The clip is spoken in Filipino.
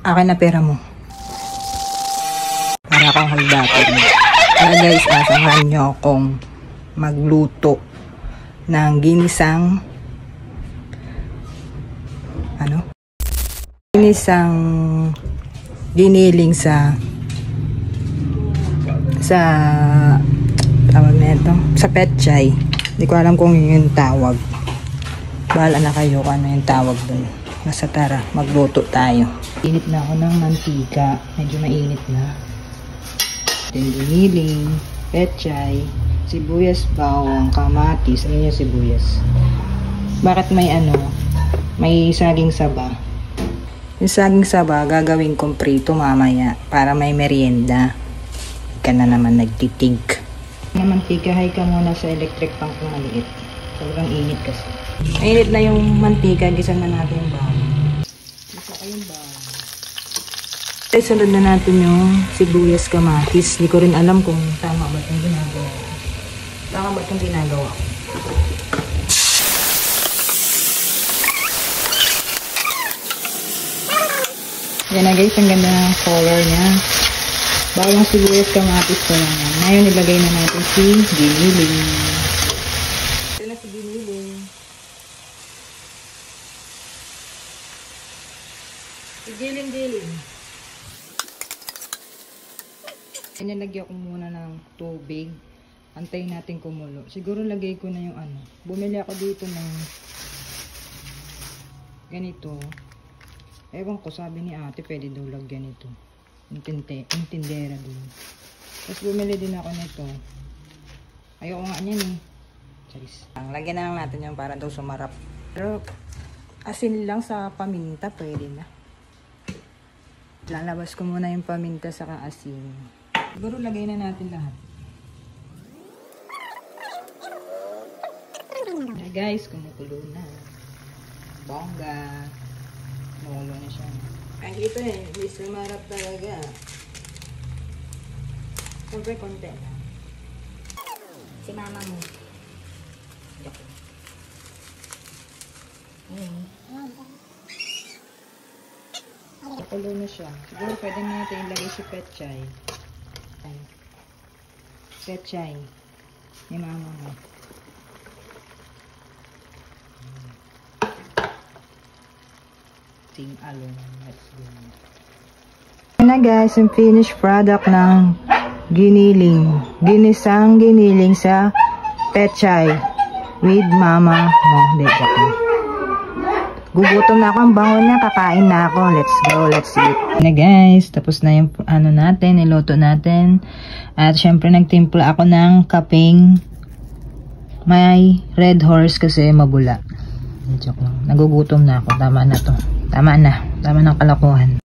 Akin na pera mo. Para akong haldatin. Kaya guys, asahan nyo akong magluto ng ginisang ginisang giniling sa tawag na ito, sa petchay. Hindi ko alam kung yun yung tawag. Bahala na kayo kung ano yung tawag dun. Nasa tara, magluto tayo. Init na ako ng mantika. Medyo mainit na. Giniling, petchay, sibuyas, bawang, kamatis. Ayun yung sibuyas. Bakit may saging saba? Yung saging saba, gagawin kong prito mamaya para may merienda. Ka na naman nagtitig. Na mantika, hay ka muna sa electric pan kung maliit. Talagang init kasi. Mainit na yung mantika, gisa na natin yung bawang. Gisa ko yung bawang. Sunod na natin yung sibuyas, kamatis. Hindi ko rin alam kung tama ba itong ginagawa. Tama ba itong ginagawa? Yan na guys, ang ganda ng color niya. Bawang, sibuyas, kamatis ko lang yan. Ngayon ilagay na natin si giniling. Ito na si giniling. Giling-giling. Inilagyan ko muna ng tubig. Antayin natin kumulo. Siguro lagay ko na yung bumili ako dito ng ganito. Ewan ko, sabi ni ate, pwede daw lagyan ito. Intindera din. Tapos bumili din ako nito. Ayoko nga niyan eh. Charis. Lagyan na lang natin yan para daw sumarap. Pero asin lang sa paminta, pwede na. Lalabas ko muna yung paminta sa asin. Siguro lagay na natin lahat. Okay guys, kumukulo na. Bongga. Mawalo na siya. Ay, ito hindi sumarap talaga. Siyempre, konti na. Si mama mo. Kulo na siya. Siguro pwede natin ilagay si petchay. Petchay. Ni mama mo. Let's go. Ayan na guys, yung finished product ng giniling. Ginisang giniling sa petchay with mama mo. Gugutom na ako, ang bango na, kakain na ako. Let's go, let's eat. Ayan na guys, tapos na yung natin, niluto natin. At syempre nagtimpla ako ng kapeng may red horse kasi mabula. Joke lang. Nagugutom na ako. Tama na to. Tama na. Tama ng kalokohan.